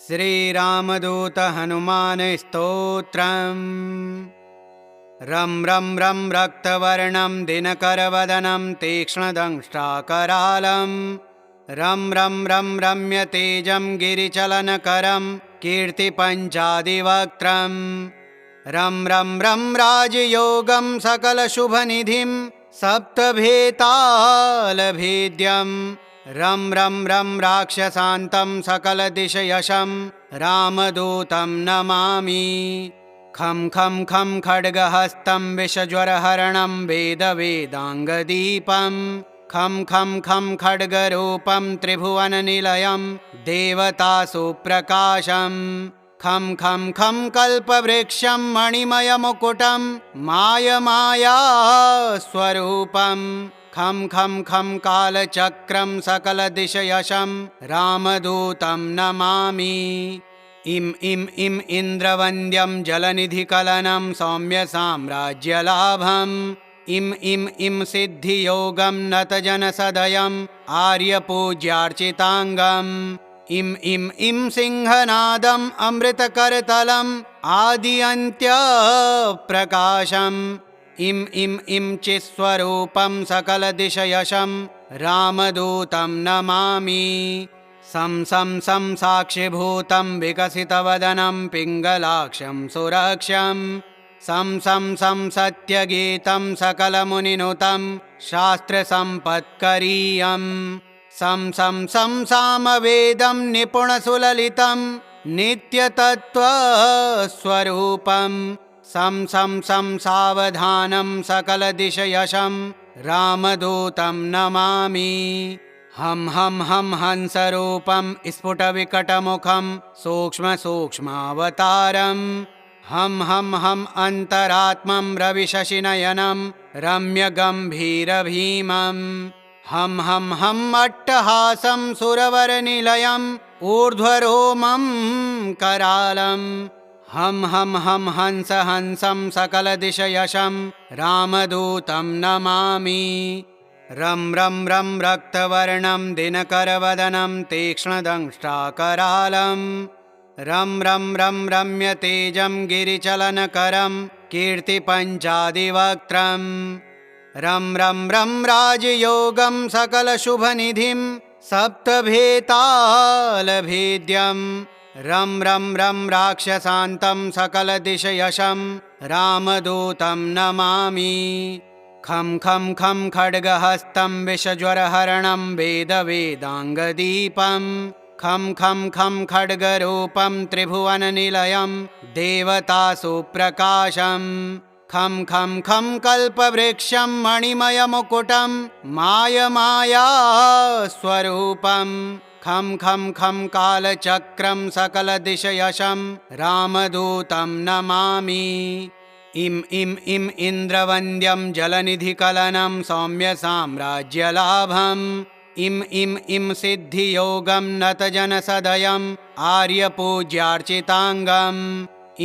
श्रीरामदूत हनुमान स्तोत्रम्। रं रं रं रक्तवर्णं दिनकरवदनं तीक्ष्णदंष्ट्राकरालं रं रं रं रम्यतेजं गिरिचलनकरं कीर्तिपञ्चादिवक्त्रं रं रं रं राजयोगं सकलशुभनिधिं सप्तभेतालभेद्यं रं रं रं राक्षसान्तं सकलदिशयशं रामदूतं नमामि। खं खं खं खड्गहस्तं विषज्वरहरणं वेदवेदाङ्गदीपं खं खं खं खड्गरूपं त्रिभुवननिलयं देवतासुप्रकाशं खं खं खं कल्पवृक्षं मणिमयमुकुटं मायमायास्वरूपं खं खं खं कालचक्रं सकलदिशयशं रामदूतं नमामि। इं इं इं इन्द्रवन्द्यं जलनिधिकलनं सौम्यसाम्राज्यलाभम् इं इं इं सिद्धियोगं नतजनसदयम् आर्यपूज्यार्चिताङ्गम् इं इं इं सिंहनादम् अमृतकरतलम् आदिअन्त्यप्रकाशम् इं इं इं चित्स्वरूपं सकलदिशयशं रामदूतं नमामि। सं सं सं साक्षिभूतं विकसितवदनं पिङ्गलाक्षं सुरक्षं सं सं सं सत्यगीतं सकलमुनिनुतं शास्त्रसम्पत्करीयं सं सं सं सामवेदं निपुणसुललितं नित्यतत्त्वस्वरूपं सं सं सं सावधानं सकलदिशयशं रामदूतं नमामि। हं हं हं हंसरूपं स्फुटविकटमुखं सूक्ष्मसूक्ष्मावतारं हं हं हं अन्तरात्मं रविशशिनयनं रम्यगम्भीरभीमं हं हं हं अट्टहासं सुरवरनिलयम् ऊर्ध्वरोमं करालं हं हं हं हंस हंसं सकलदिशयशं रामदूतं नमामि। रं रं रं रक्तवर्णं दिनकरवदनं तीक्ष्णदंष्ट्राकरालं रं रं रं रम्यतेजं गिरिचलनकरं कीर्तिपञ्चादिवक्त्रं रं रं रं राजयोगं सकलशुभनिधिं सप्तभेतालभेद्यं रं रं रं राक्षसान्तं सकलदिशयशं रामदूतं नमामि। खं खं खं खड्गहस्तं विषज्वरहरणं वेदवेदाङ्गदीपं खं खं खं खड्गरूपं त्रिभुवननिलयं देवतासुप्रकाशं खं खं खं कल्पवृक्षं मणिमयमुकुटं मायमायास्वरूपं खं खं खं कालचक्रं सकलदिशयशं रामदूतं नमामि। इं इं इं इन्द्रवन्द्यं जलनिधिकलनं सौम्यसाम्राज्यलाभम् इं इं इं सिद्धियोगं नतजनसदयम् आर्यपूज्यार्चिताङ्गम्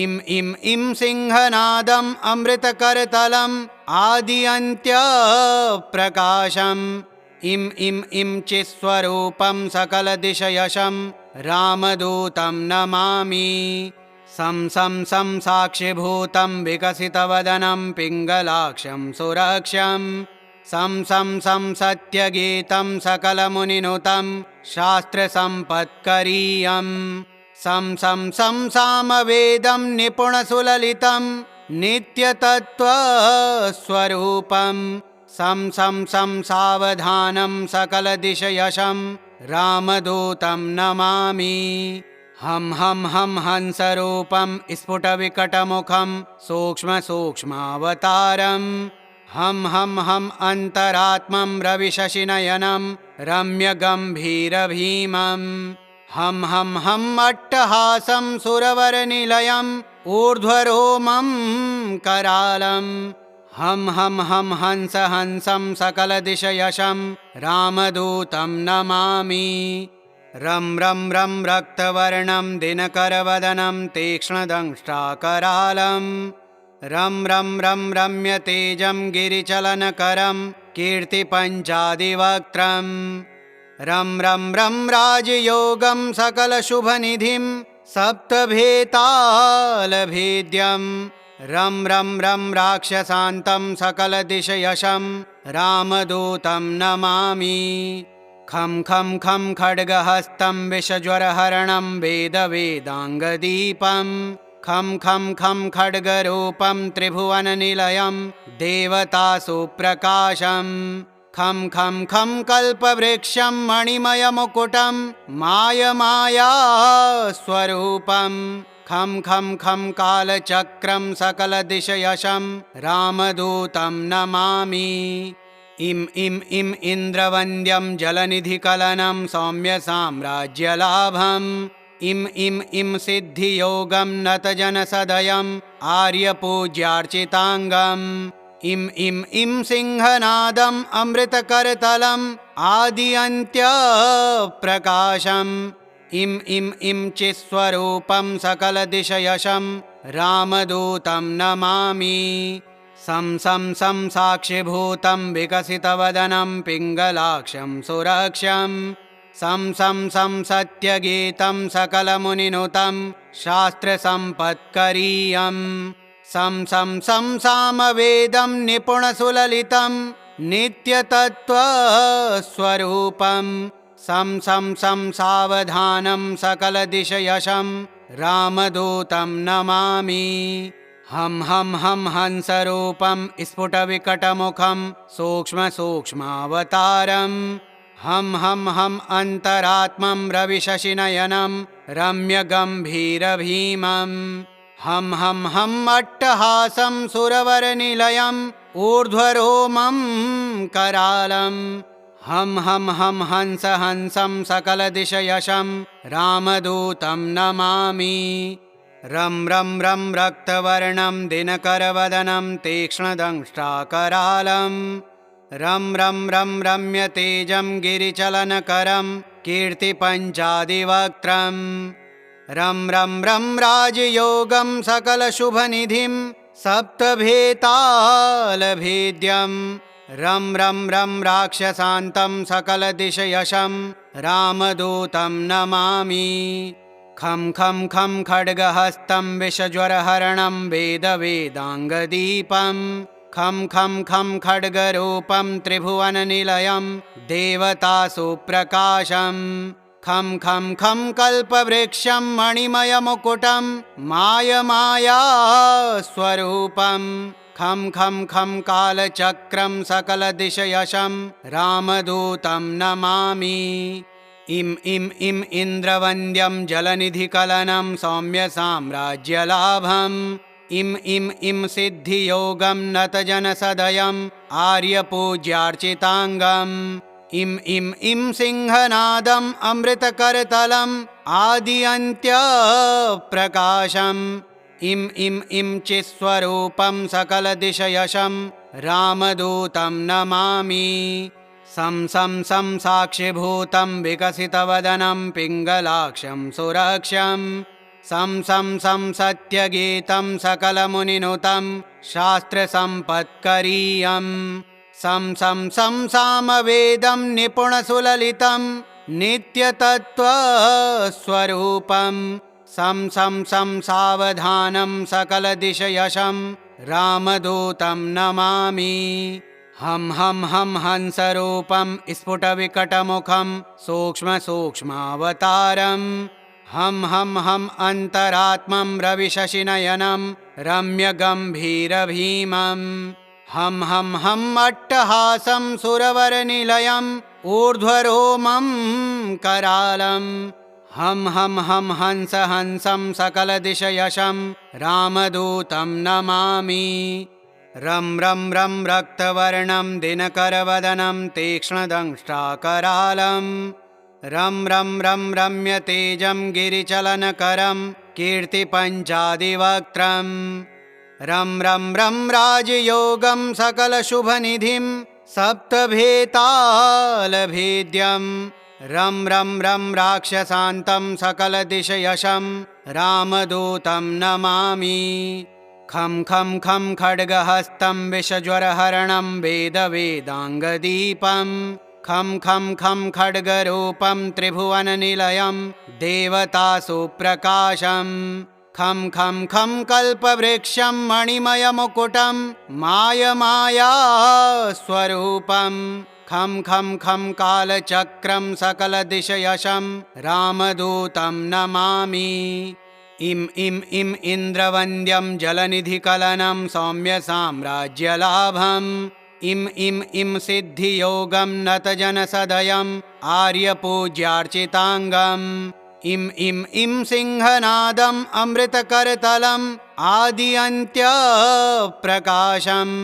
इं इं इं सिंहनादम् अमृतकरतलम् आदिअन्त्यप्रकाशम् इं इं इं चित्स्वरूपं सकलदिशयशं रामदूतं नमामि। सं सं सं साक्षिभूतं विकसितवदनं पिङ्गलाक्षं सुरक्षं सं सं सं सत्यगीतं सकलमुनिनुतं शास्त्रसम्पत्करीयं सं सं सं सामवेदं निपुणसुललितं नित्यतत्त्वस्वरूपं सं सं सं सावधानं सकलदिशयशं रामदूतं नमामि। हं हं हं हंसरूपं स्फुटविकटमुखं सूक्ष्मसूक्ष्मावतारं हं हं हं अन्तरात्मं रविशशिनयनं रम्यगम्भीरभीमं हं हं हं अट्टहासं सुरवरनिलयम् ऊर्ध्वरोमं करालं हं हं हं हंस हंसं सकलदिशयशं रामदूतं नमामि। रं रं रं रक्तवर्णं दिनकरवदनं तीक्ष्णदंष्ट्राकरालं रं रं रं रम्यतेजं गिरिचलनकरं कीर्तिपञ्चादिवक्त्रं रं रं रं राजयोगं सकलशुभनिधिं सप्तभेतालभेद्यं रं रं रं राक्षसान्तं सकलदिशयशं रामदूतं नमामि। खं खं खं खड्गहस्तं विषज्वरहरणं वेदवेदाङ्गदीपं खं खं खं खड्गरूपं त्रिभुवननिलयं देवतासुप्रकाशं खं खं खं कल्पवृक्षं मणिमयमुकुटं मायमायास्वरूपं खं खं खं कालचक्रं सकलदिशयशं रामदूतं नमामि। इं इं इं इन्द्रवन्द्यं जलनिधिकलनं सौम्यसाम्राज्यलाभम् इं इं इं सिद्धियोगं नतजनसदयम् आर्यपूज्यार्चिताङ्गम् इं इं इं सिंहनादम् अमृतकरतलम् आदिअन्त्यप्रकाशम् इं इं इं चित्स्वरूपं सकलदिशयशं रामदूतं नमामि। सं सं सं साक्षिभूतं विकसितवदनं पिङ्गलाक्षं सुरक्षं सं सं सं सत्यगीतं सकलमुनिनुतं शास्त्रसम्पत्करीयं सं सं सं सामवेदं निपुणसुललितं नित्यतत्त्वस्वरूपं सं सं सं सावधानं सकलदिशयशं रामदूतं नमामि। हं हं हं हंसरूपं स्फुटविकटमुखं सूक्ष्मसूक्ष्मावतारं हं हं हं अन्तरात्मं रविशशिनयनं रम्यगम्भीरभीमं हं हं हं अट्टहासं सुरवरनिलयम् ऊर्ध्वरोमं करालं हं हं हं हंस हंसं सकलदिशयशं रामदूतं नमामि। रं रं रं रक्तवर्णं दिनकरवदनं तीक्ष्णदंष्ट्राकरालं रं रं रं रम्यतेजं गिरिचलनकरं कीर्तिपञ्चादिवक्त्रं रं रं रं राजयोगं सकलशुभनिधिं सप्तभेतालभेद्यं रं रं रं राक्षसान्तं सकलदिशयशं रामदूतं नमामि। खं खं खं खड्गहस्तं विषज्वरहरणं वेदवेदाङ्गदीपं खं खं खं खड्गरूपं त्रिभुवननिलयं देवतासुप्रकाशं खं खं खं कल्पवृक्षं मणिमयमुकुटं मायमायास्वरूपं खं खं खं कालचक्रं सकलदिशयशं रामदूतं नमामि। इं इं इं इन्द्रवन्द्यं जलनिधिकलनं सौम्यसाम्राज्यलाभम् इं इं इं सिद्धियोगं नतजनसदयम् आर्यपूज्यार्चिताङ्गम् इं इं इं सिंहनादम् अमृतकरतलम् आदिअन्त्यप्रकाशम् इं इं इं चित्स्वरूपं सकलदिशयशं रामदूतं नमामि। सं सं सं साक्षिभूतं विकसितवदनं पिङ्गलाक्षं सुरक्षं सं सं सं सत्यगीतं सकलमुनिनुतं शास्त्रसम्पत्करीयं सं सं सं सामवेदं निपुणसुललितं नित्यतत्त्वस्वरूपं सं सं सं सावधानं सकलदिशयशं रामदूतं नमामि। हं हं हं हंसरूपं स्फुटविकटमुखं सूक्ष्मसूक्ष्मावतारं हं हं हं अन्तरात्मं रविशशिनयनं रम्यगम्भीरभीमं हं हं हं अट्टहासं सुरवरनिलयम् ऊर्ध्वरोमं करालं हं हं हं हंस हंसं सकलदिशयशं रामदूतं नमामि। रं रं रं रक्तवर्णं दिनकरवदनं तीक्ष्णदंष्ट्राकरालं रं रं रं रम्यतेजं गिरिचलनकरं कीर्तिपञ्चादिवक्त्रं रं रं रं राजयोगं सकलशुभनिधिं सप्तभेतालभेद्यं रं रं रं राक्षसान्तं सकलदिशयशं रामदूतं नमामि। खं खं खं खड्गहस्तं विषज्वरहरणं वेदवेदाङ्गदीपं खं खं खं खड्गरूपं त्रिभुवननिलयं देवतासु प्रकाशं खं खं खं कल्पवृक्षं मणिमयमुकुटं मायमायास्वरूपं खं खं खं कालचक्रं सकलदिशयशं रामदूतं नमामि। इं इन्द्रवन्द्यं जलनिधिकलनं सौम्यसाम्राज्यलाभम् इं सिद्धियोगं नतजनसदयम् आर्यपूज्यार्चिताङ्गम् इं सिंहनादम् अमृतकरतलम् आदिअन्त्यप्रकाशम्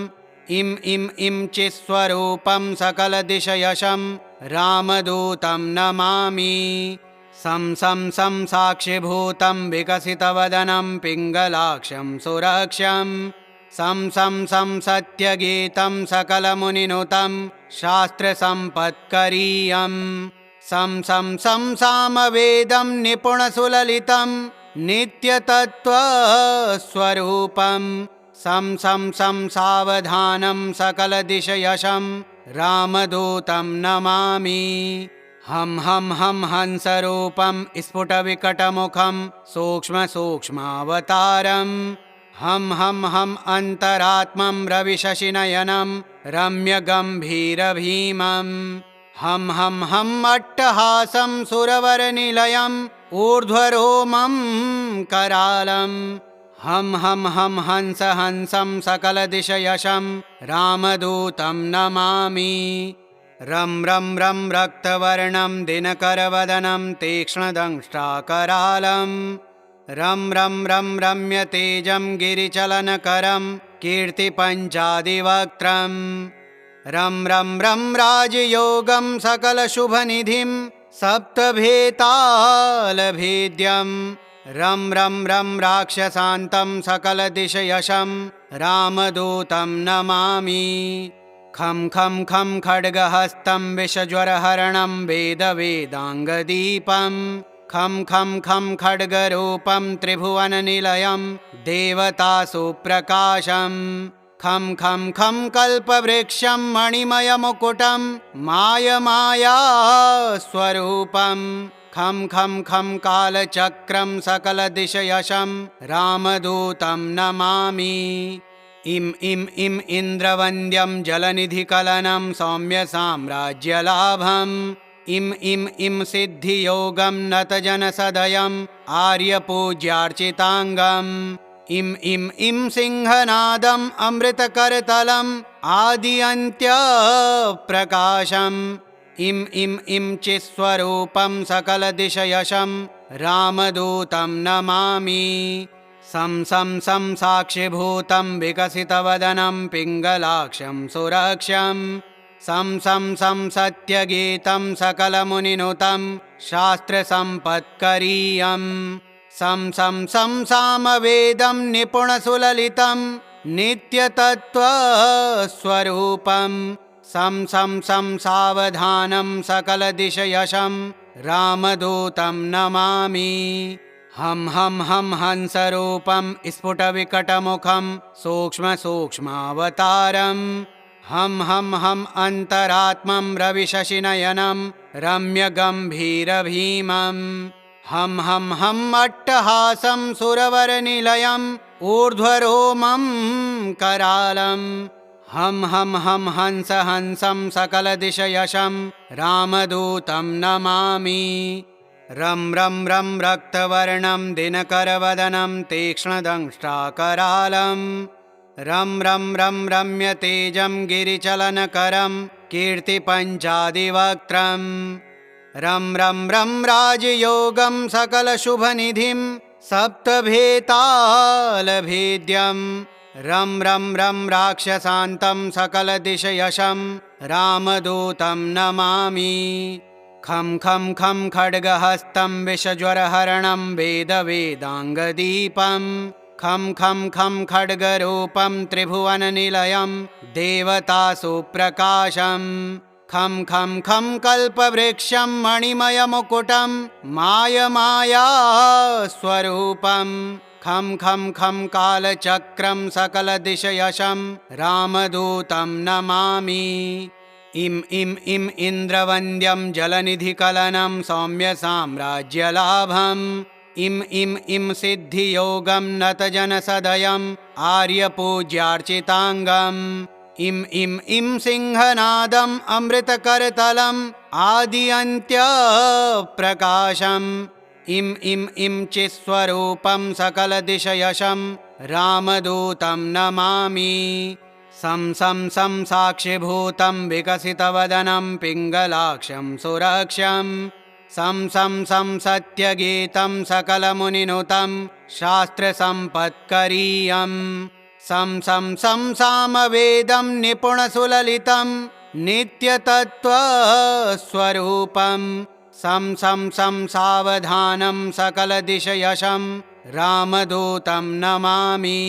इं चित्स्वरूपं सकलदिशयशं रामदूतं नमामि। सं साक्षिभूतं विकसितवदनं पिङ्गलाक्षं सुरक्षं सं सत्यगीतं सकलमुनिनुतं शास्त्रसम्पत्करीयं सं सामवेदं निपुणसुललितं नित्यतत्त्वस्वरूपं सं सावधानं सकलदिशयशं रामदूतं नमामि। हं हंसरूपं स्फुटविकटमुखं सूक्ष्मसूक्ष्मावतारम् हं अन्तरात्मं रविशशिनयनं रम्यगम्भीरभीमम् हं अट्टहासं सुरवरनिलयम् ऊर्ध्वरोमं करालम् हं हंसं सकलदिशयशं रामदूतं नमामि। रं रक्तवर्णं दिनकरवदनं तीक्ष्णदंष्ट्राकरालं रं रम्यतेजं गिरिचलनकरं कीर्तिपञ्चादिवक्त्रं रं राजयोगं सकलशुभनिधिं सप्तभेतालभेद्यं रं राक्षसान्तं सकलदिशयशं रामदूतं नमामि। खं खं खं खड्गहस्तं विषज्वरहरणं वेदवेदाङ्गदीपं खं खं खं खड्गरूपं त्रिभुवननिलयं देवतासु प्रकाशं खं खं खं कल्पवृक्षं मणिमयमुकुटं मायमायास्वरूपं खं खं खं कालचक्रं सकलदिशयशं रामदूतं नमामि। इं इन्द्रवन्द्यं जलनिधिकलनं सौम्यसाम्राज्यलाभम् इं सिद्धियोगं नतजनसदयम् आर्यपूज्यार्चिताङ्गम् इं सिंहनादम् अमृतकरतलम् आदिअन्त्यप्रकाशम् इं चित्स्वरूपं सकलदिशयशं रामदूतं नमामि। सं साक्षिभूतं विकसितवदनं पिङ्गलाक्षं सुरक्षं सं सत्यगीतं सकलमुनिनुतं शास्त्रसम्पत्करीयं सं सामवेदं निपुणसुललितं नित्यतत्त्वस्वरूपं सं सावधानं सकलदिशयशं रामदूतं नमामि। हं हंसरूपं स्फुटविकटमुखं सूक्ष्मसूक्ष्मावतारम् हं अन्तरात्मं रविशशिनयनं रम्यगम्भीरभीमम् हं अट्टहासं सुरवरनिलयम् ऊर्ध्वरोमं करालम् हं हंसं सकलदिशयशं रामदूतं नमामि। रं रक्तवर्णं दिनकरवदनं तीक्ष्णदंष्ट्राकरालं रं रम्यतेजं गिरिचलनकरं कीर्तिपञ्चादिवक्त्रं रं राजयोगं सकलशुभनिधिं सप्तभेतालभेद्यं रं राक्षसान्तं सकलदिशयशं रामदूतं नमामि। खं खं खं खड्गहस्तं विषज्वरहरणं वेदवेदाङ्गदीपं खं खं खं खड्गरूपं त्रिभुवननिलयं देवतासु प्रकाशं खं खं खं कल्पवृक्षं मणिमयमुकुटं मायमायास्वरूपं खं खं खं कालचक्रं सकलदिशयशं रामदूतं नमामि। इम इन्द्रवन्द्यं जलनिधिकलनं सौम्यसाम्राज्यलाभम् इम सिद्धियोगं नतजनसदयम् आर्यपूज्यार्चिताङ्गम् इम सिंहनादम् अमृतकरतलम् आद्यन्त्यप्रकाशम् इम चित्स्वरूपं सकलदिशयशं रामदूतं नमामि सं साक्षिभूतं विकसितवदनं पिङ्गलाक्षं सुरक्षं सं सत्यगीतं सकलमुनिनुतं शास्त्रसम्पत्करीयम् सं सामवेदं निपुणसुललितं नित्यतत्त्वस्वरूपम् सं सावधानं सकलदिशयशं रामदूतं नमामि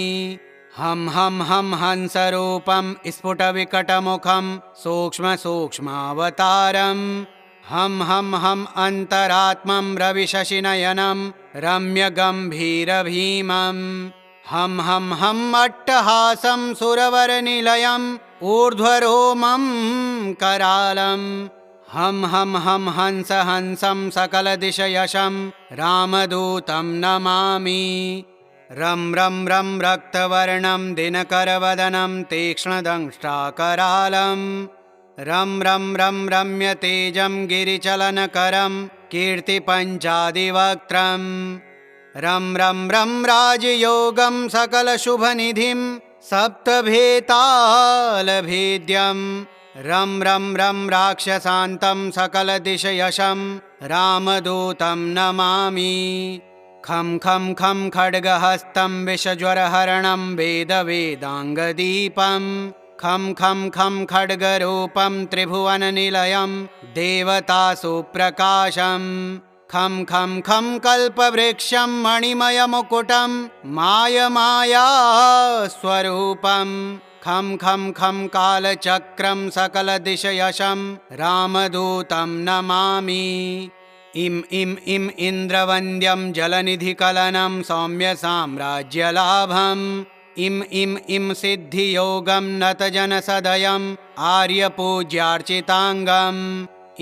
हम हंसरूपं स्फुटविकटमुखं सूक्ष्मावतारम् हम अन्तरात्मं रविशशिनयनं रम्यगम्भीरभीमम् हम अट्टहासं सुरवरनिलयम् ऊर्ध्वरोमं करालम् हम हंसं सकलदिशयशं रामदूतं नमामि रं रक्तवर्णं दिनकरवदनं तीक्ष्णदंष्ट्राकरालं रं रम्यतेजं गिरिचलनकरं कीर्तिपञ्चादिवक्त्रम् रं राजयोगं सकलशुभनिधिं सप्तभेतालभेद्यम् रं राक्षसान्तं सकलदिशयशं रामदूतं नमामि खं खड्गहस्तं विषज्वरहरणं वेदवेदाङ्गदीपं खं खड्गरूपं त्रिभुवननिलयं देवतासुप्रकाशम् खं कल्पवृक्षं मणिमयमुकुटं मायमायास्वरूपम् खं कालचक्रं सकलदिशयशं रामदूतं नमामि इम इन्द्रवन्द्यं जलनिधिकलनं सौम्यसाम्राज्यलाभम् इम सिद्धियोगं नतजनसदयम् आर्यपूज्यार्चिताङ्गम्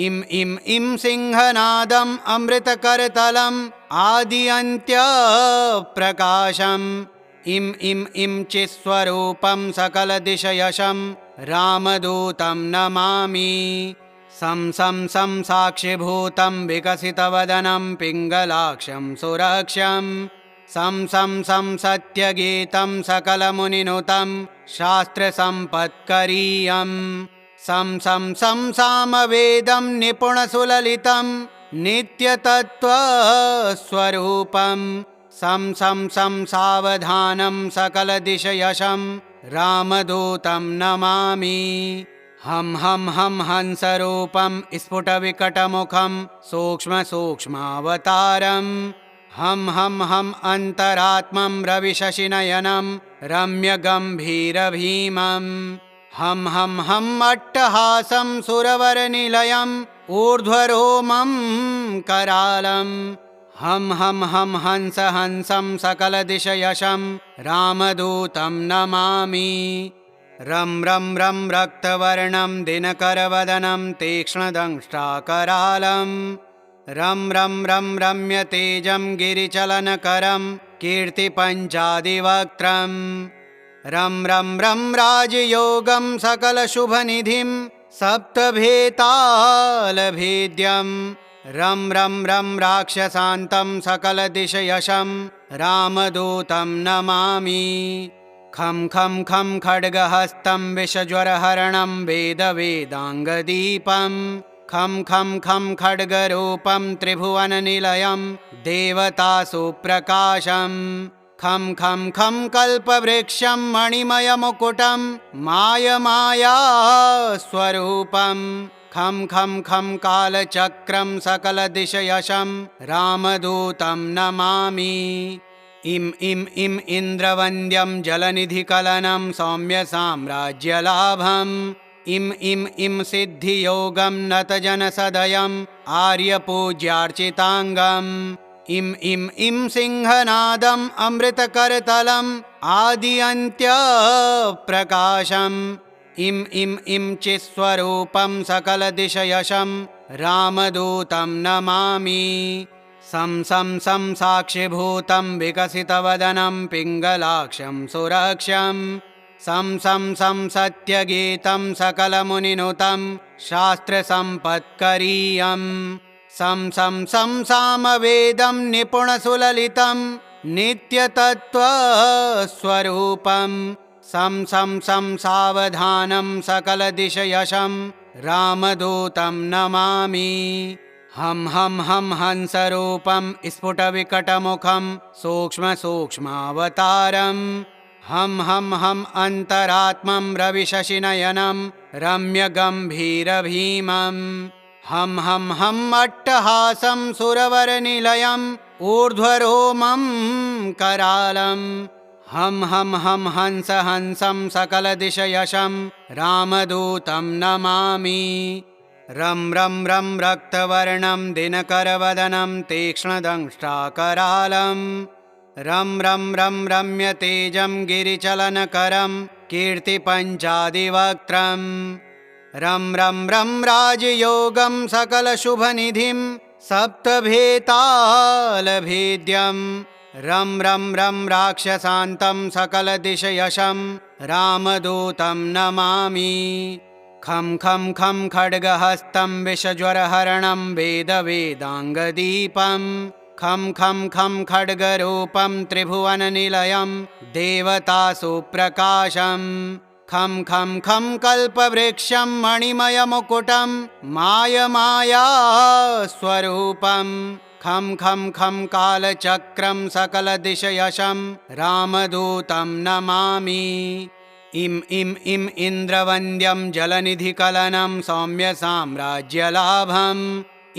इम सिंहनादम् अमृतकरतलम् आद्यन्त्यप्रकाशम् इम चित्स्वरूपं सकलदिशयशं रामदूतं नमामि सं साक्षिभूतं विकसितवदनं पिङ्गलाक्षं सुरक्षं सं सत्यगीतं सकलमुनिनुतं शास्त्रसम्पत्करीयम् सं सामवेदं निपुणसुललितं नित्यतत्त्वस्वरूपम् सं सावधानं सकलदिशयशं रामदूतं नमामि हम हंसरूपं स्फुटविकटमुखं सूक्ष्मावतारम् हम अन्तरात्मं रविशशिनयनं रम्यगम्भीरभीमम् हम अट्टहासं सुरवरनिलयम् ऊर्ध्वरोमं करालम् हम हंसं सकलदिशयशं रामदूतं नमामि रं रक्तवर्णं दिनकरवदनं तीक्ष्णदंष्ट्राकरालं रम्यतेजं गिरिचलनकरं कीर्तिपञ्चादिवक्त्रम् रं राजयोगं सकलशुभनिधिं सप्तभेतालभेद्यम् रं राक्षसान्तं सकलदिशयशं रामदूतं नमामि खं खड्गहस्तं विषज्वरहरणं वेदवेदाङ्गदीपं खं खड्गरूपं त्रिभुवननिलयं देवतासुप्रकाशम् खं कल्पवृक्षं मणिमयमुकुटं मायमायास्वरूपम् खं कालचक्रं सकलदिशयशं रामदूतं नमामि इम इन्द्रवन्द्यं जलनिधिकलनं सौम्यसाम्राज्यलाभम् इम सिद्धियोगं नतजनसदयम् आर्यपूज्यार्चिताङ्गम् इम सिंहनादम् अमृतकरतलम् आद्यन्त्यप्रकाशम् इम इम इम चिस्वरूपं सकलदिशयशं रामदूतं नमामि। सं सं सं साक्षिभूतं विकसितवदनं पिङ्गलाक्षं सुरक्षं सं सं सं सत्यगीतं सकलमुनिनुतं शास्त्रसम्पत्करीयं सं सं सं सामवेदं निपुणसुललितं नित्यतत्त्वस्वरूपं सं सं सं सावधानं सकलदिशयशं रामदूतं नमामि। हम हम हम हंसरूपं स्फुटविकटमुखं सूक्ष्मसूक्ष्मावतारम् हम हम हम अन्तरात्मं रविशशिनयनं रम्यगम्भीरभीमम् हम हम हम अट्टहासं सुरवरनिलयम् ऊर्ध्वरोमं करालम् हम हम हम हंस हंसं सकलदिशयशं रामदूतं नमामि। रं रं रं रक्तवर्णं दिनकरवदनं तीक्ष्णदंष्ट्राकरालं रं रं रं रम्यतेजं गिरिचलनकरं कीर्तिपञ्चादिवक्त्रं रं रं रं राजयोगं सकलशुभनिधिं सप्तभेतालभेद्यं रं रं रं राक्षसान्तं सकलदिशयशं रामदूतं नमामि। खं खं खं खड्गहस्तं विषज्वरहरणं वेदवेदाङ्गदीपं खं खं खं खड्गरूपं त्रिभुवननिलयं देवतासुप्रकाशं खं खं खं कल्पवृक्षं मणिमयमुकुटं मायमायास्वरूपं खं खं खं कालचक्रं सकलदिशयशं रामदूतं नमामि। इम इम इम इन्द्रवन्द्यं जलनिधिकलनं सौम्यसाम्राज्यलाभम्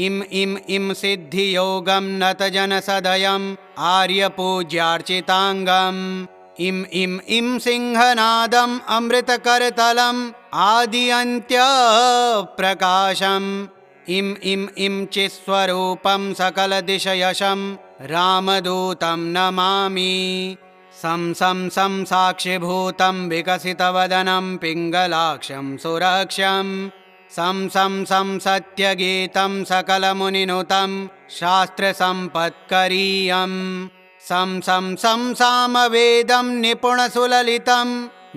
इम इम इम सिद्धियोगं नतजनसदयम् आर्यपूज्यार्चिताङ्गम् इम इम इम सिंहनादम् अमृतकरतलम् आदिअन्त्यप्रकाशम् इम इम इम चिस्वरूपं सकलदिशयशं रामदूतं नमामि। सं सं सं साक्षिभूतं विकसितवदनं पिङ्गलाक्षं सुरक्षं सं सं सं सत्यगीतं सकलमुनिनुतं शास्त्रसम्पत्करीयं सं सं सं सामवेदं निपुणसुललितं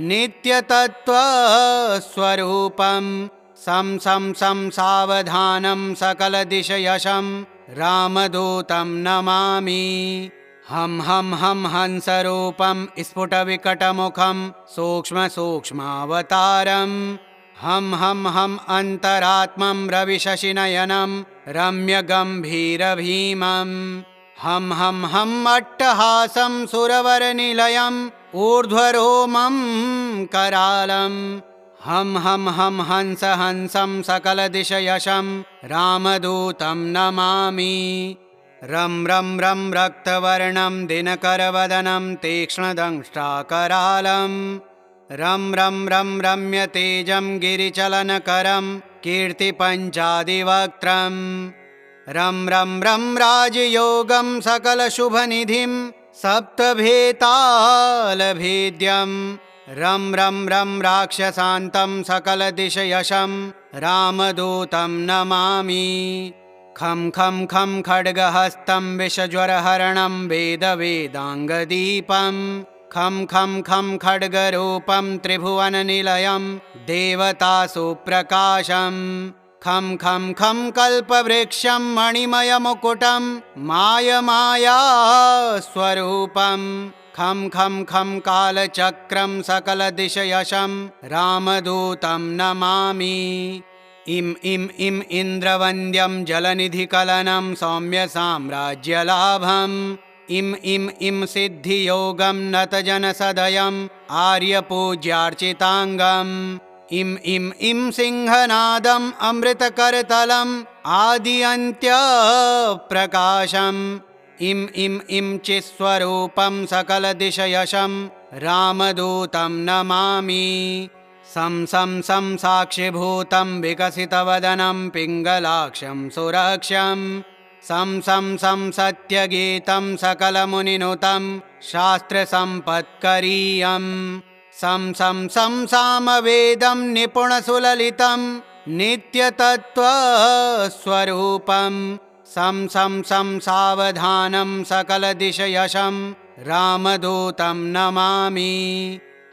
नित्यतत्त्वस्वरूपं सं सं सं सावधानं सकलदिशयशं रामदूतं नमामि। हम हम हम हंसरूपं स्फुटविकटमुखं सूक्ष्मसूक्ष्मावतारम् हम हम हम अन्तरात्मं रविशशिनयनं रम्यगम्भीरभीमम् हम हम हम अट्टहासं सुरवरनिलयम् ऊर्ध्वरोमं करालम् हम हम हम हंस हंसं सकलदिशयशं रामदूतं नमामि। रं रं रं रक्तवर्णं दिनकरवदनं तीक्ष्णदंष्ट्राकरालं रं रं रं रम्यतेजं गिरिचलनकरं कीर्तिपञ्चादिवक्त्रं रं रं रं राजयोगं सकलशुभनिधिं सप्तभेतालभेद्यं रं रं रं राक्षसान्तं सकलदिशयशं रामदूतं नमामि। खं खं खं खड्गहस्तं विषज्वरहरणं वेदवेदाङ्गदीपं खं खं खं खड्गरूपं त्रिभुवननिलयं देवतासुप्रकाशं खं खं खं कल्पवृक्षं मणिमयमुकुटं मायमायास्वरूपं खं खं खं कालचक्रं सकलदिशयशं रामदूतं नमामि। इम इम इम इन्द्रवन्द्यं जलनिधिकलनं सौम्यसाम्राज्यलाभम् इम इम इम सिद्धियोगं नतजनसदयम् आर्यपूज्यार्चिताङ्गम् इम इम इम सिंहनादम् अमृतकरतलम् आदिअन्त्यप्रकाशम् इम इम इम चिस्वरूपं सकलदिशयशं रामदूतं नमामि। सं सं सं साक्षिभूतं विकसितवदनं पिङ्गलाक्षं सुरक्षं सं सं सं सत्यगीतं सकलमुनिनुतं शास्त्रसम्पत्करीयं सं सं सं सामवेदं निपुणसुललितं नित्यतत्त्वस्वरूपं सं सं सं सावधानं सकलदिशयशं रामदूतं नमामि।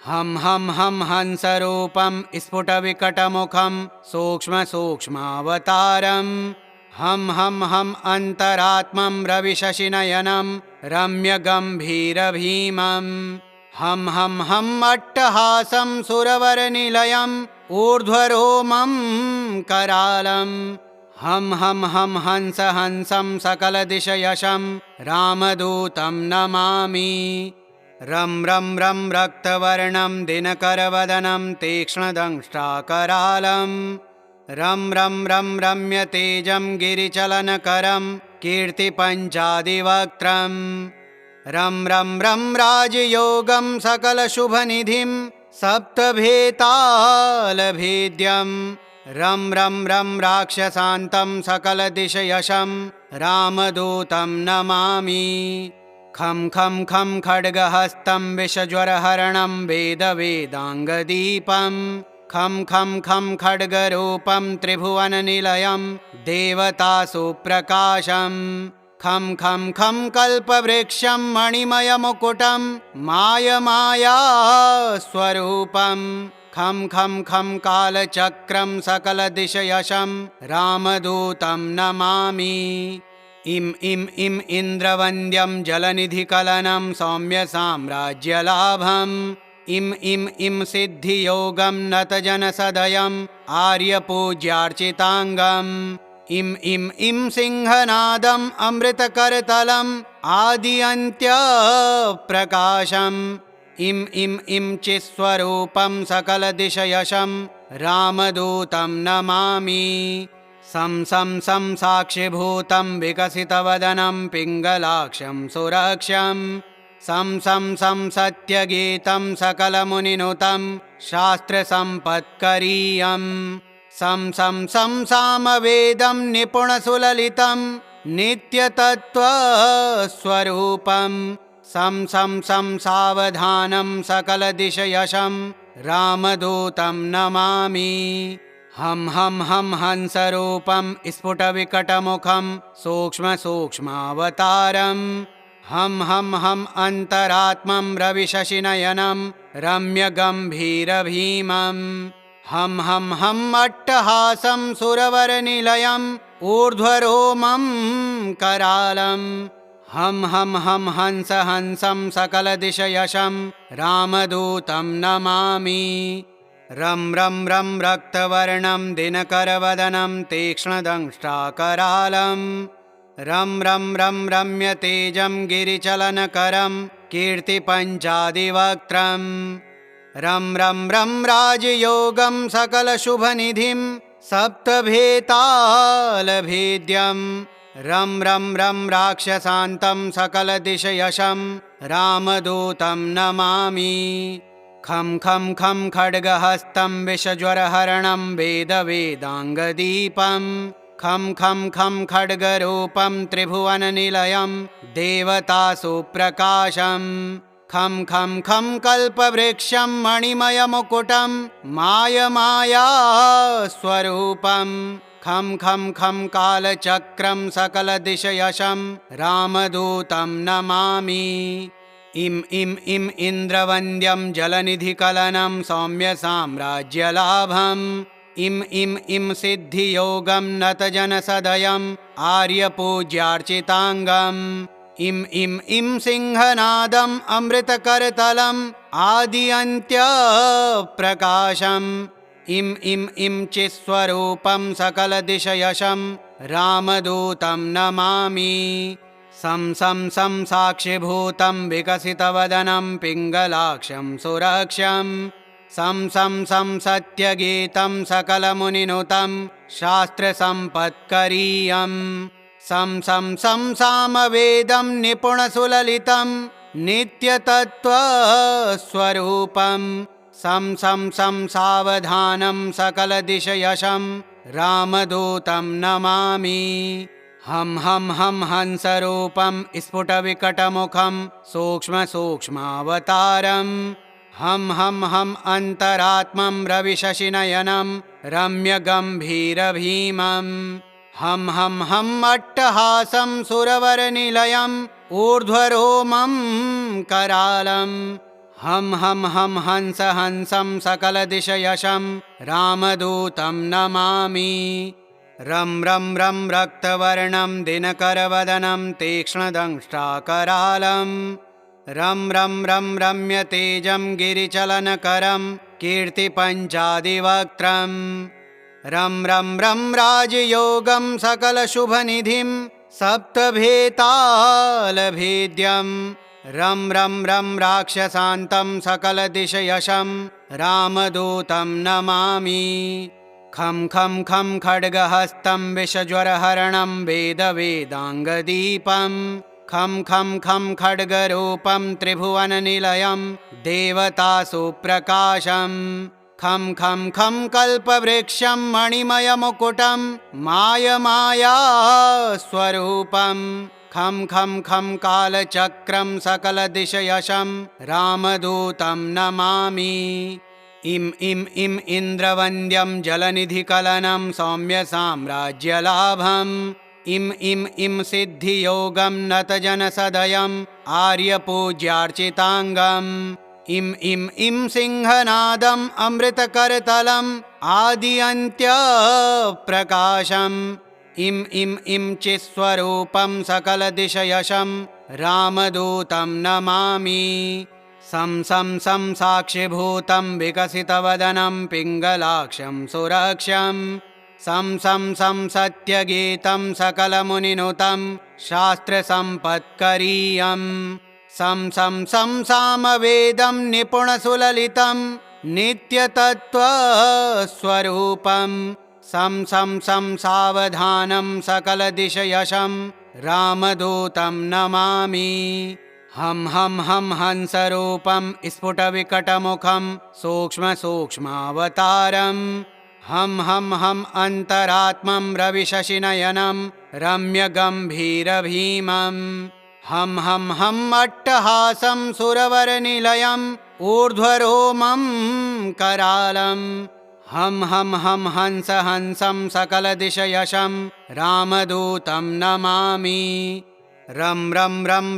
हं हं हं हंसरूपं स्फुटविकटमुखं सूक्ष्मसूक्ष्मावतारम् हं हं हं अन्तरात्मं रविशशिनयनं रम्यगम्भीरभीमम् हं हं हं अट्टहासं सुरवरनिलयम् ऊर्ध्वरोमं करालम् हं हं हं हंस हंसं सकलदिशयशं रामदूतं नमामि। रं रं रं रक्तवर्णं दिनकरवदनं तीक्ष्णदंष्ट्राकरालम् रं रं रं रम्यतेजं गिरिचलनकरं कीर्तिपञ्चादिवक्त्रम् रं रं रं राजयोगं सकलशुभनिधिं सप्तभेतालभेद्यं रं रं रं राक्षसान्तं सकलदिशयशं रामदूतं नमामि। खं खं खं खड्गहस्तं विषज्वरहरणं वेदवेदाङ्गदीपं खं खं खं खड्गरूपं त्रिभुवननिलयं देवतासुप्रकाशं खं खं खं कल्पवृक्षं मणिमयमुकुटं मायमायास्वरूपं खं खं खं कालचक्रं सकलदिशयशं रामदूतं नमामि। इं इं इं इन्द्रवन्द्यं जलनिधिकलनं सौम्यसाम्राज्यलाभम् इं इं इं सिद्धियोगं नतजनसदयम् आर्यपूज्यार्चिताङ्गम् इं इं इं सिंहनादम् अमृतकरतलम् आदिअन्त्यप्रकाशम् इं इं इं चित्स्वरूपं सकलदिशयशं रामदूतं नमामि। सं सं सं साक्षिभूतं विकसितवदनं पिङ्गलाक्षं सुरक्षं सं सं सं सत्यगीतं सकलमुनिनुतं शास्त्रसम्पत्करीयं सं सं सं सामवेदं निपुणसुललितं नित्यतत्त्वस्वरूपं सं सं सं सावधानं सकलदिशयशं रामदूतं नमामि। हं हं हं हंसरूपं स्फुटविकटमुखं सूक्ष्मसूक्ष्मावतारम् हं हं हं अन्तरात्मं रविशशिनयनं रम्यगम्भीरभीमम् हं हं हं अट्टहासं सुरवरनिलयम् ऊर्ध्वरोमं करालम् हं हं हं हंस हंसं सकलदिशयशं रामदूतं नमामि। रं रं रं रक्तवर्णं दिनकरवदनं तीक्ष्णदंष्ट्राकरालं रं रं रं रम्यतेजं गिरिचलनकरं कीर्तिपञ्चादिवक्त्रम् रं रं रं राजयोगं सकलशुभनिधिं सप्तभेतालभेद्यं रं रं रं राक्षसान्तं सकलदिशयशं रामदूतं नमामि। खं खं खं खड्गहस्तं विषज्वरहरणं वेदवेदाङ्गदीपं खं खं खं खड्गरूपं त्रिभुवननिलयं देवतासुप्रकाशं खं खं खं कल्पवृक्षं मणिमयमुकुटं मायमायास्वरूपं खं खं खं कालचक्रं सकलदिशयशं रामदूतं नमामि। इं इं इं इन्द्रवन्द्यं जलनिधिकलनं सौम्यसाम्राज्यलाभम् इं इं इं सिद्धियोगं नतजनसदयम् आर्यपूज्यार्चिताङ्गम् इं इं इं सिंहनादम् अमृतकरतलम् आदिअन्त्यप्रकाशम् इं इं इं चित्स्वरूपं सकलदिशयशं रामदूतं नमामि। सं सं सं साक्षिभूतं विकसितवदनं पिङ्गलाक्षं सुरक्षं सं सं सं सत्यगीतं सकलमुनिनुतं शास्त्रसम्पत्करीयं सं सं सं सामवेदं निपुणसुललितं नित्यतत्त्वस्वरूपं सं सं सं सावधानं सकलदिशयशं रामदूतं नमामि। हं हं हं हंसरूपं स्फुटविकटमुखं सूक्ष्मसूक्ष्मावतारम् हम अन्तरात्मं रविशशिनयनं रम्यगम्भीरभीमं हम अट्टहासं सुरवरनिलयम् ऊर्ध्वरोमं करालं हम हंस हंसं सकलदिशयशं रामदूतं नमामि रं रक्तवर्णं दिनकरवदनं तीक्ष्णदंष्ट्राकरालं रं रम्यतेजं गिरिचलनकरं कीर्तिपञ्चादिवक्त्रं रं राजयोगं सकलशुभनिधिं सप्तभेतालभेद्यं रं राक्षसान्तं सकलदिशयशं रामदूतं नमामि खं खड्गहस्तं विषज्वरहरणं वेदवेदाङ्गदीपं खं खड्गरूपं त्रिभुवननिलयं देवतासुप्रकाशं खं कल्पवृक्षं मणिमयमुकुटं मायास्वरूपं खं कालचक्रं सकलदिशयशं रामदूतं नमामि इं इन्द्रवन्द्यं जलनिधिकलनं सौम्यसाम्राज्यलाभम् इं सिद्धियोगं नतजनसदयम् आर्यपूज्यार्चिताङ्गम् इं सिंहनादम् अमृतकरतलम् आद्यन्त्यप्रकाशम् इं चित्स्वरूपं सकलदिशयशं रामदूतं नमामि सं साक्षिभूतं विकसितवदनं पिङ्गलाक्षं सुरक्षं सं सत्यगीतं सकलमुनिनुतं शास्त्रसम्पत्करीयं सं सामवेदं निपुणसुललितं नित्यतत्त्वस्वरूपं सं सावधानं सकलदिशयशं रामदूतं नमामि हम हंसरूपं स्फुटविकटमुखं सूक्ष्मावतारम् हम अन्तरात्मं रविशशिनयनं रम्यगम्भीरभीमं हम अट्टहासं सुरवरनिलयम् ऊर्ध्वरोमं करालं हम हंस हंसं सकलदिशयशं रामदूतं नमामि रं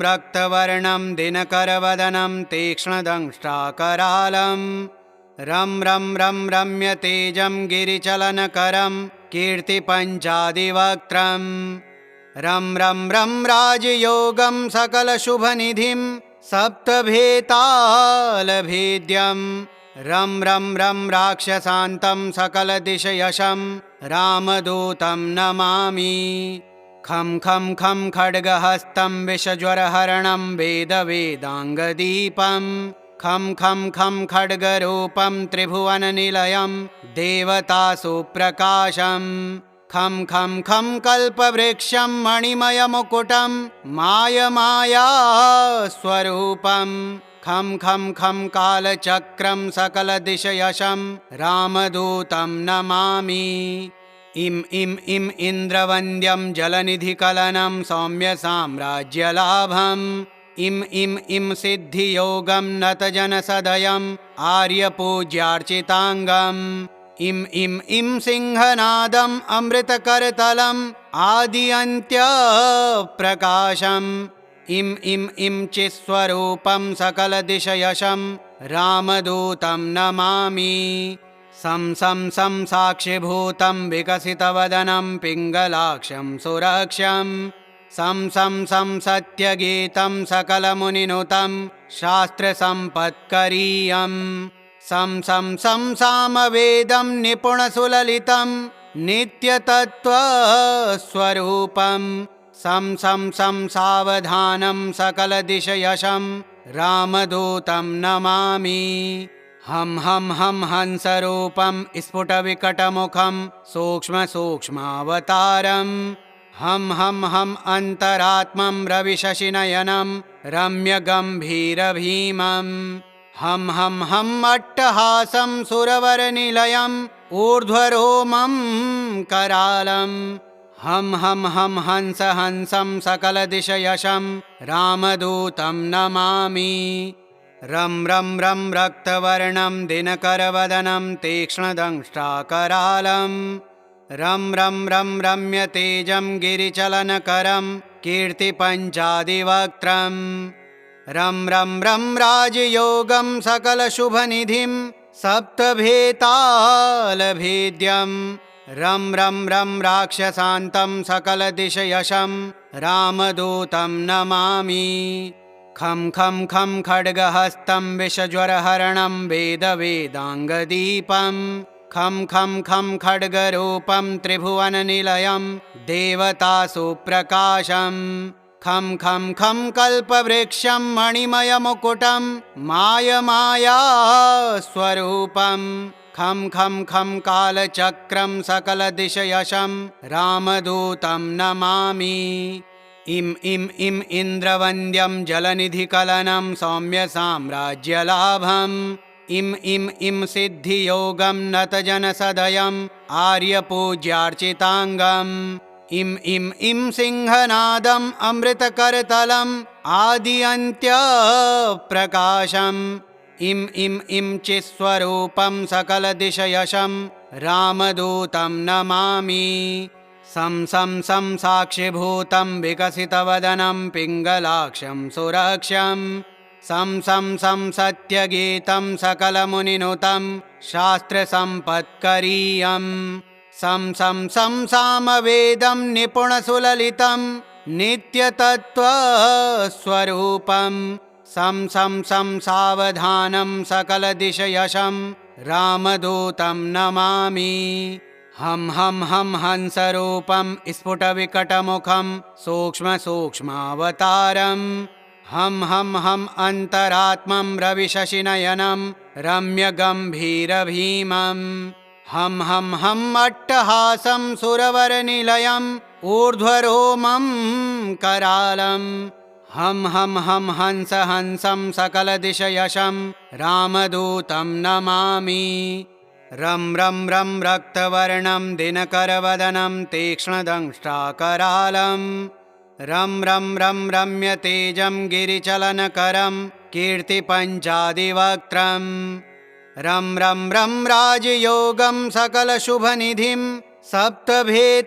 रक्तवर्णं दिनकरवदनं तीक्ष्णदंष्ट्राकरालं रं रम्यतेजं गिरिचलनकरं कीर्तिपञ्चादिवक्त्रं रं राजयोगं सकलशुभनिधिं सप्तभेतालभेद्यं रं राक्षसान्तं सकलदिशयशं रामदूतं नमामि खं खड्गहस्तं विषज्वरहरणं वेदवेदाङ्गदीपं खं खड्गरूपं त्रिभुवननिलयं देवतासुप्रकाशं खं कल्पवृक्षं मणिमयमुकुटं मायास्वरूपं खं कालचक्रं सकलदिशयशं रामदूतं नमामि इं इन्द्रवन्द्यं जलनिधिकलनं सौम्यसाम्राज्यलाभम् इं सिद्धियोगं नतजनसदयम् आर्यपूज्यार्चिताङ्गम् इं सिंहनादम् अमृतकरतलम् आद्यन्त्यप्रकाशम् इं चित्स्वरूपं सकलदिशयशं रामदूतं नमामि सं साक्षिभूतं विकसितवदनं पिङ्गलाक्षं सुरक्षं सं सत्यगीतं सकलमुनिनुतं शास्त्रसम्पत्करीयं सं सामवेदं निपुणसुललितं नित्यतत्त्वस्वरूपं सं सावधानं सकलदिशयशं रामदूतं नमामि हम हंसरूपं स्फुटविकटमुखं सूक्ष्मावतारम् हम अन्तरात्मं रविशशिनयनं रम्यगम्भीरभीमं हम अट्टहासं सुरवरनिलयम् ऊर्ध्वरोमं करालं हम हंस हंसं सकलदिशयशं रामदूतं नमामि रं रं रं रक्तवर्णं दिनकरवदनं तीक्ष्णदंष्ट्राकरालं रं रं रं रम्यतेजं गिरिचलनकरं कीर्तिपञ्चादिवक्त्रं रं रं रं राजयोगं सकलशुभनिधिं सप्तभेतालभेद्यं रं रं रं राक्षसान्तं सकलदिशयशं रामदूतं नमामि। खं खं खं खड्गहस्तं विषज्वरहरणं वेदवेदाङ्गदीपं खं खं खं खड्गरूपं त्रिभुवननिलयं देवतासुप्रकाशं खं खं खं कल्पवृक्षं मणिमयमुकुटं मायमायास्वरूपं खं खं खं कालचक्रं सकलदिशयशं रामदूतं नमामि। इं इं इं इन्द्रवन्द्यं जलनिधिकलनं सौम्यसाम्राज्यलाभम् इं इं इं सिद्धियोगं नतजनसदयम् आर्यपूज्यार्चिताङ्गम् इं इं इं सिंहनादम् अमृतकरतलम् आदिअन्त्यप्रकाशम् इं इं इं चित्स्वरूपं सकलदिशयशं रामदूतं नमामि। सं सं सं साक्षिभूतं विकसितवदनं पिङ्गलाक्षं सुरक्षं सं सं सं सत्यगीतं सकलमुनिनुतं शास्त्रसम्पत्करीयं सं सं सं सामवेदं निपुणसुललितं नित्यतत्त्वस्वरूपं सं सं सं सावधानं सकलदिशयशं रामदूतं नमामि। हं हं हं हंसरूपं स्फुटविकटमुखं सूक्ष्मसूक्ष्मावतारं हं हं हं अन्तरात्मं रविशशिनयनं रम्यगम्भीरभीमं हं हं हं अट्टहासं सुरवरनिलयम् ऊर्ध्वरोमं करालं हं हं हं हंस हंसं सकलदिशयशं रामदूतं नमामि। रं रं रं रक्तवर्णं दिनकरवदनं तीक्ष्णदंष्ट्राकरालं रं रं रं रम्यतेजं गिरिचलनकरं कीर्तिपञ्चादिवक्त्रं रं रं रं राजयोगं सकलशुभनिधिं सप्तभेतालभेद्यं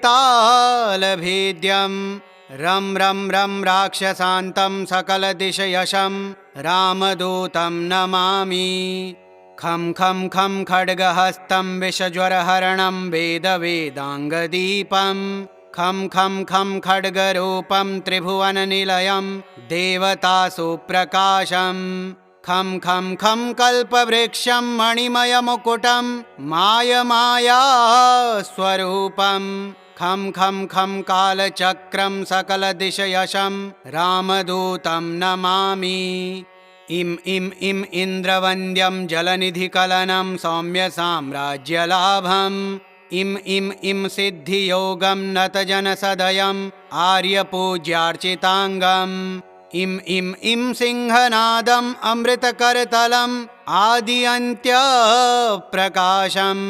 रं रं रं राक्षसान्तं सकलदिशयशं रामदूतं नमामि। खं खं खं खड्गहस्तं विषज्वरहरणं वेदवेदाङ्गदीपं खं खं खं खड्गरूपं त्रिभुवननिलयं देवतासुप्रकाशं खं खं खं कल्पवृक्षं मणिमयमुकुटं मायमायास्वरूपं खं खं खं कालचक्रं सकलदिशयशं रामदूतं नमामि। इं इं इं इन्द्रवन्द्यं जलनिधिकलनं सौम्यसाम्राज्यलाभम् इं इं इं सिद्धियोगं नतजनसदयम् आर्यपूज्यार्चिताङ्गम् इं इं इं सिंहनादम् अमृतकरतलम् आदिअन्त्यप्रकाशम्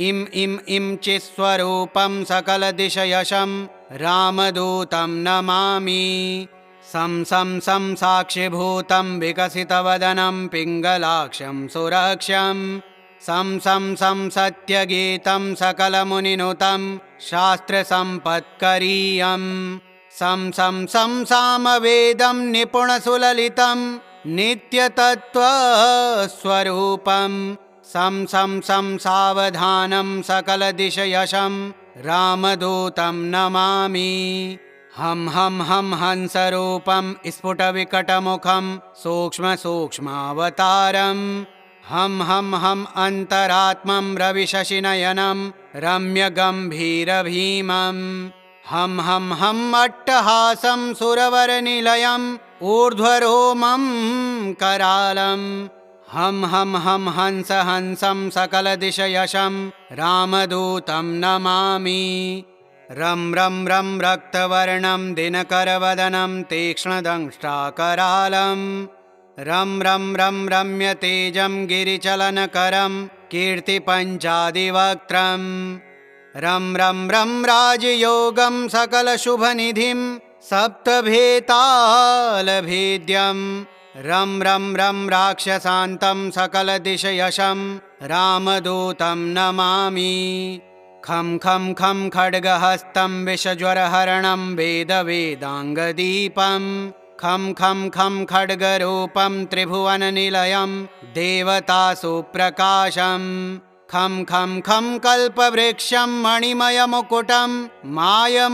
इं इं इं चित्स्वरूपं सकलदिशयशं रामदूतं नमामि। सं सं सं साक्षिभूतं विकसितवदनं पिङ्गलाक्षं सुरक्षं सं सं सं सत्यगीतं सकलमुनिनुतं शास्त्रसम्पत्करीयं सं सं सं सामवेदं निपुणसुललितं नित्यतत्त्वस्वरूपं सं सं सं सावधानं सकलदिशयशं रामदूतं नमामि। हं हं हं हंसरूपं स्फुटविकटमुखं सूक्ष्मसूक्ष्मावतारं हं हं हं अन्तरात्मं रविशशिनयनं रम्यगम्भीरभीमं हं हं हं अट्टहासं सुरवरनिलयम् ऊर्ध्वरोमं करालं हं हं हं हंस हंसं सकलदिशयशं रामदूतं नमामि। रं रं रं रक्तवर्णं दिनकरवदनं तीक्ष्णदंष्ट्राकरालं रं रं रं रम्यतेजं गिरिचलनकरं कीर्तिपञ्चादिवक्त्रं रं रं रं राजयोगं सकलशुभनिधिं सप्तभेतालभेद्यं रं रं रं राक्षसान्तं सकलदिशयशं रामदूतं नमामि। खं खं खं खड्गहस्तं विषज्वरहरणं वेदवेदाङ्गदीपं खं खं खं खड्गरूपं त्रिभुवननिलयं देवतासुप्रकाशं खं खं खं कल्पवृक्षं मणिमयमुकुटं मायमायास्वरूपं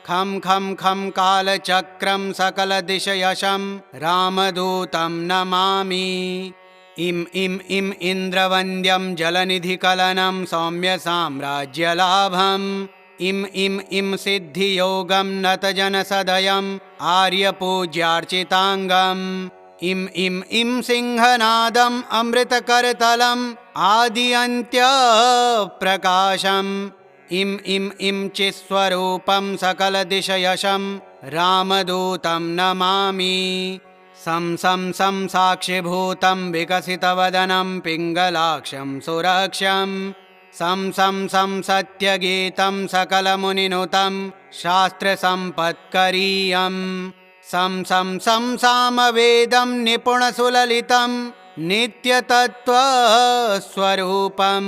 खं खं खं कालचक्रं सकलदिशयशं रामदूतं नमामि। इं इं इं इन्द्रवन्द्यं जलनिधिकलनं सौम्यसाम्राज्यलाभम् इं इं इं सिद्धियोगं नतजनसदयम् आर्यपूज्यार्चिताङ्गम् इं इं इं सिंहनादम् अमृतकरतलम् आदिअन्त्यप्रकाशम् इं इं इं चित्स्वरूपं सकलदिशयशं रामदूतं नमामि। सं सं सं साक्षिभूतं विकसितवदनं पिङ्गलाक्षं सुरक्षं सं सं सं सत्यगीतं सकलमुनिनुतं शास्त्रसम्पत्करीयं सं सं सं सामवेदं निपुणसुललितं नित्यतत्त्वस्वरूपं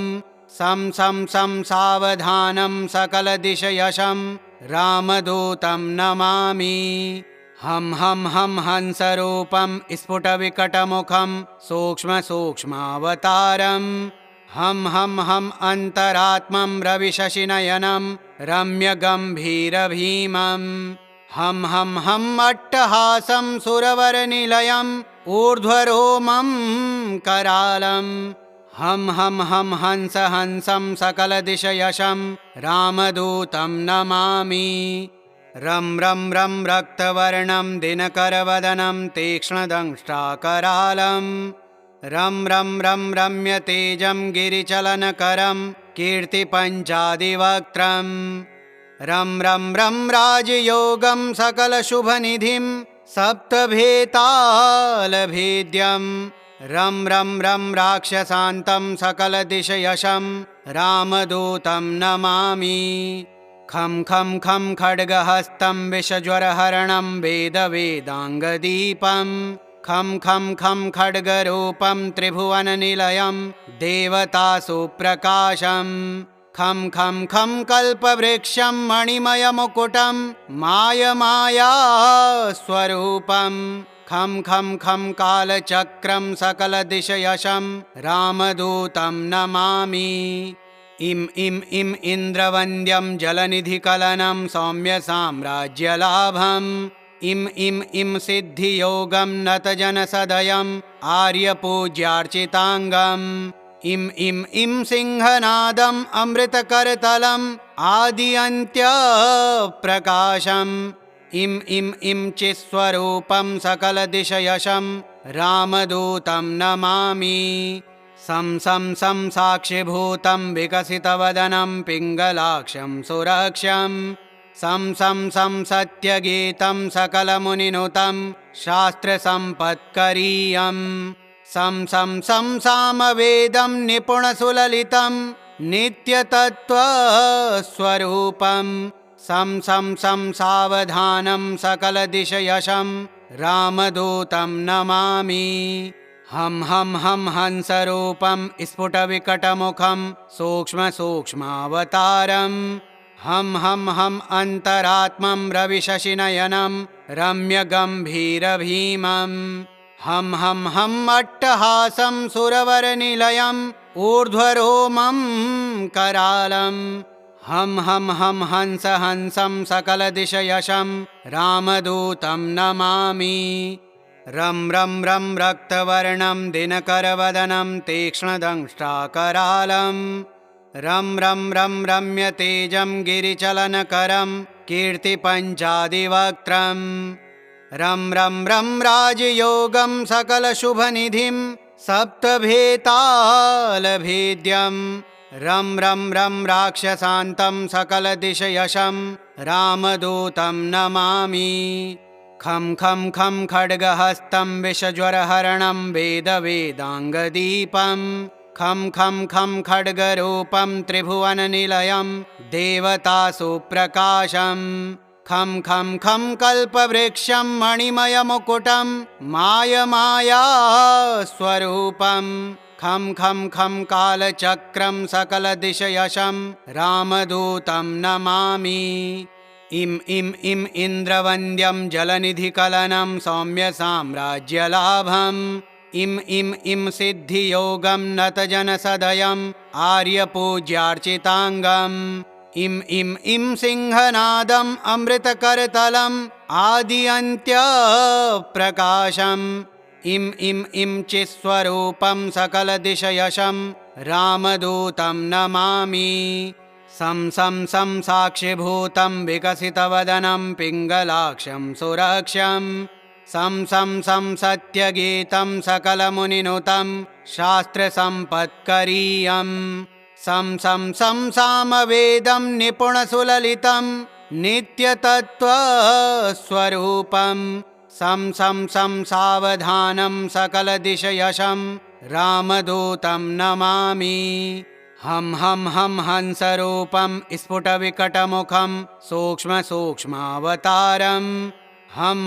सं सं सं सावधानं सकलदिशयशं रामदूतं नमामि। हं हं हं हंसरूपं स्फुटविकटमुखं सूक्ष्मसूक्ष्मावतारं हं हं हं अन्तरात्मं रविशशिनयनं रम्यगम्भीरभीमं हं हं हं अट्टहासं सुरवरनिलयम् ऊर्ध्वरोमं करालं हं हं हं हंस हंसं सकलदिशयशं रामदूतं नमामि। रं रं रं रक्तवर्णं दिनकरवदनं तीक्ष्णदंष्ट्राकरालं रं रं रं रम्यतेजं गिरिचलनकरं कीर्तिपञ्चादिवक्त्रं रं रं रं राजयोगं सकलशुभनिधिं सप्तभेतालभेद्यं रं रं रं राक्षसान्तं सकलदिशयशं रामदूतं नमामि। खं खं खं खड्गहस्तं विषज्वरहरणं वेदवेदाङ्गदीपं खं खं खं खड्गरूपं त्रिभुवननिलयं देवतासुप्रकाशं खं खं खं कल्पवृक्षं मणिमयमुकुटं मायमायास्वरूपं खं खं खं कालचक्रं सकलदिशयशं रामदूतं नमामि। इं इं इं इन्द्रवन्द्यं जलनिधिकलनं सौम्यसाम्राज्यलाभम् इं इं इं सिद्धियोगं नतजनसदयम् आर्यपूज्यार्चिताङ्गम् इं इं इं सिंहनादम् अमृतकरतलम् आदिअन्त्यप्रकाशम् इं इं इं चित्स्वरूपं सकलदिशयशं रामदूतं नमामि। सं सं सं साक्षिभूतं विकसितवदनं पिङ्गलाक्षं सुरक्षं सं सं सं सत्यगीतं सकलमुनिनुतं शास्त्रसम्पत्करीयं सं सं सं सामवेदं निपुणसुललितं नित्यतत्त्वस्वरूपं सं सं सं सावधानं सकलदिशयशं रामदूतं नमामि। हं हं हं हंसरूपं स्फुटविकटमुखं सूक्ष्मसूक्ष्मावतारं हं हं हं अन्तरात्मं रविशशिनयनं रम्यगम्भीरभीमं हं हं हं अट्टहासं सुरवरनिलयम् ऊर्ध्वरोमं करालं हं हं हं हंस हंसं सकलदिशयशं रामदूतं नमामि। रं रं रं रक्तवर्णं दिनकरवदनं तीक्ष्णदंष्ट्राकरालं रं रं रं रम्यतेजं गिरिचलनकरं कीर्तिपञ्चादिवक्त्रं रं रं रं राजयोगं सकलशुभनिधिं सप्तभेतालभेद्यं रं रं रं राक्षसान्तं सकलदिशयशं रामदूतं नमामि। खं खं खं खड्गहस्तं विषज्वरहरणं वेदवेदाङ्गदीपं खं खं खं खड्गरूपं त्रिभुवननिलयं देवतासुप्रकाशं खं खं खं कल्पवृक्षं मणिमयमुकुटं मायमायास्वरूपं खं खं खं कालचक्रं सकलदिशयशं रामदूतं नमामि। इं इन्द्रवन्द्यं जलनिधिकलनं सौम्यसाम्राज्यलाभम् इं सिद्धियोगं नतजनसदयम् आर्यपूज्यार्चिताङ्गम् इं सिंहनादम् अमृतकरतलम् आदिअन्त्यप्रकाशम् इं चित्स्वरूपं सकलदिशयशं रामदूतं नमामि। सं साक्षिभूतं विकसितवदनं पिङ्गलाक्षं सुरक्षं सं सत्यगीतं सकलमुनिनुतं शास्त्रसम्पत्करीयम् सं सामवेदं निपुणसुललितं नित्यतत्त्वस्वरूपं सं सावधानं सकलदिशयशं रामदूतं नमामि। हं हंसरूपं स्फुटविकटमुखं सूक्ष्मसूक्ष्मावतारम् हं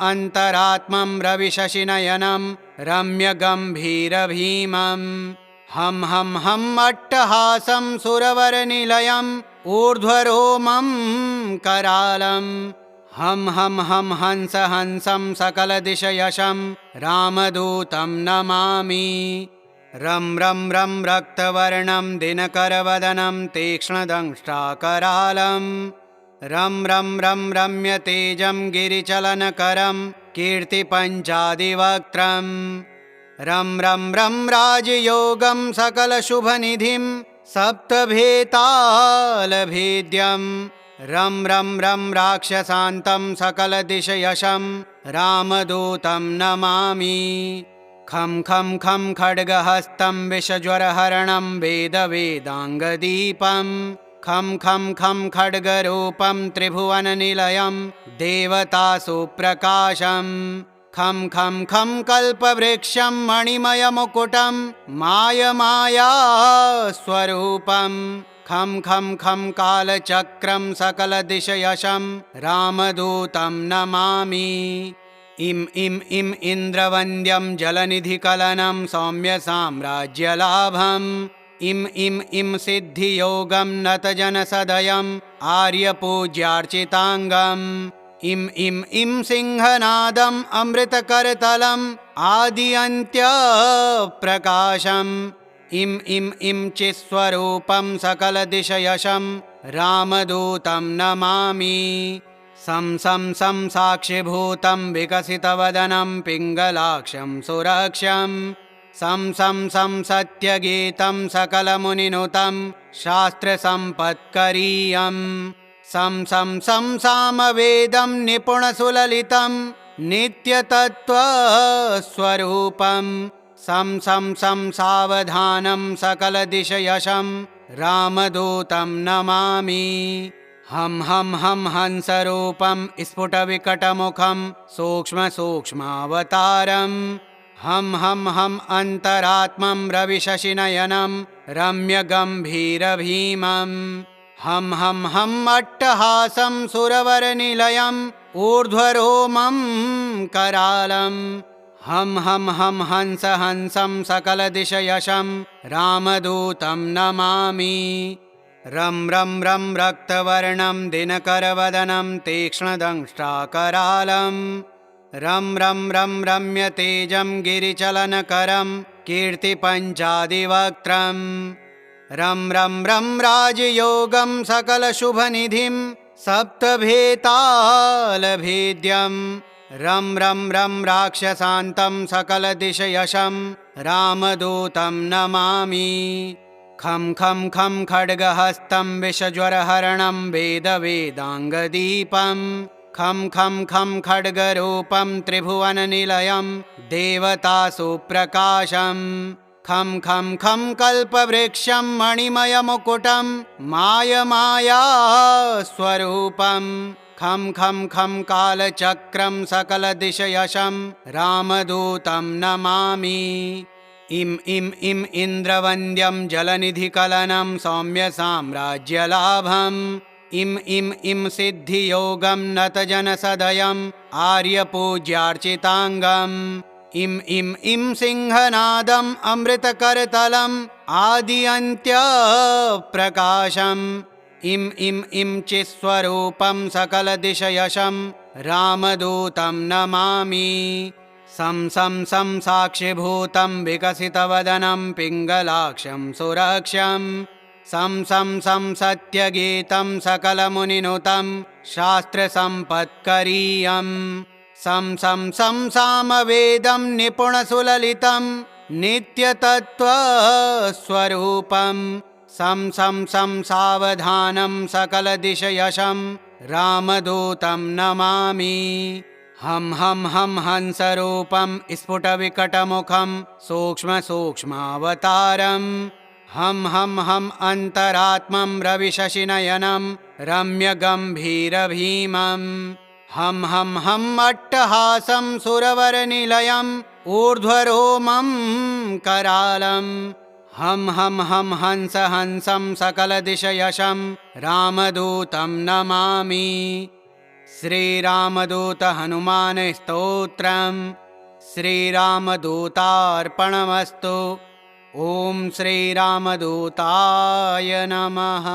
अन्तरात्मं रविशशिनयनं रम्यगम्भीरभीमम् हं अट्टहासं सुरवरनिलयम् ऊर्ध्वरोमं करालम् हं हंसं सकलदिशयशं रामदूतं नमामि। रं रक्तवर्णं दिनकरवदनं तीक्ष्णदंष्ट्राकरालं रं रम्यतेजं गिरिचलनकरं कीर्तिपञ्चादिवक्त्रम् रं राजयोगं सकलशुभनिधिं सप्तभेतालभेद्यं रं राक्षसान्तं सकलदिशयशं रामदूतं नमामि। खं खड्गहस्तं विषज्वरहरणं वेदवेदाङ्गदीपं खं खड्गरूपं त्रिभुवननिलयं देवतासुप्रकाशम् खं कल्पवृक्षं मणिमयमुकुटं मायमायास्वरूपं खं कालचक्रं सकलदिशयशं रामदूतं नमामि। इं इन्द्रवन्द्यं जलनिधिकलनं सौम्यसाम्राज्यलाभम् इं सिद्धियोगं नतजनसदयम् आर्यपूज्यार्चिताङ्गम् इं सिंहनादम् अमृतकरतलम् आदिअन्त्यप्रकाशम् इं चित्स्वरूपं सकलदिशयशं रामदूतं नमामि। सं साक्षिभूतं विकसितवदनं पिङ्गलाक्षं सुरक्षं सं सत्यगीतं सकलमुनिनुतं शास्त्रसम्पत्करीयम् सं सामवेदं निपुणसुललितं नित्यतत्त्वस्वरूपं सं सावधानं सकलदिशयशं रामदूतं नमामि। हं हंसरूपं स्फुटविकटमुखं सूक्ष्मसूक्ष्मावतारम् हं अन्तरात्मं रविशशिनयनं रम्यगम्भीरभीमम् हं अट्टहासं सुरवरनिलयम् ऊर्ध्वरोमं करालम् हं हंसं सकलदिशयशं रामदूतं नमामि। रं रक्तवर्णं दिनकरवदनं तीक्ष्णदंष्ट्राकरालं रं रम्यतेजं गिरिचलनकरं कीर्तिपञ्चादिवक्त्रम् रं राजयोगं सकलशुभनिधिं सप्तभेतालभेद्यं रं राक्षसान्तं सकलदिशयशं रामदूतं नमामि। खं खड्गहस्तं विषज्वरहरणं वेदवेदाङ्गदीपं खं खड्गरूपं त्रिभुवननिलयं देवतासुप्रकाशम् खं कल्पवृक्षं मणिमयमुकुटं मायमायास्वरूपं खं कालचक्रं सकलदिशयशं रामदूतं नमामि। इं इन्द्रवन्द्यं जलनिधिकलनं सौम्यसाम्राज्यलाभम् इम इम इम सिद्धियोगं नतजनसदयम् आर्यपूज्यार्चिताङ्गम् इम इम इम सिंहनादम् अमृतकरतलम् आदिअन्त्यप्रकाशम् इम इम इम चित्स्वरूपं सकलदिशयशं रामदूतं नमामि सं सं सं साक्षिभूतं विकसितवदनं पिङ्गलाक्षं सुरक्षं सं सं सं सत्यगीतं सकलमुनिनुतं शास्त्रसम्पत्करीयम् सं सं सं सामवेदं निपुणसुललितं नित्यतत्त्वस्वरूपम् सं सं सं सावधानं सकलदिशयशं रामदूतं नमामि हम हम हम हंसरूपं स्फुटविकटमुखं सूक्ष्मसूक्ष्मावतारम् हम हम हम अन्तरात्मं रविशशिनयनं रम्यगम्भीरभीमम् हम हम हम अट्टहासं सुरवरनिलयम् ऊर्ध्वरोमं करालम् हम हम हम हंस हंसं सकलदिशयशं रामदूतं नमामि श्रीरामदूत हनुमान स्तोत्रम् श्रीरामदूतार्पणमस्तु। ॐ श्रीरामदूताय नमः।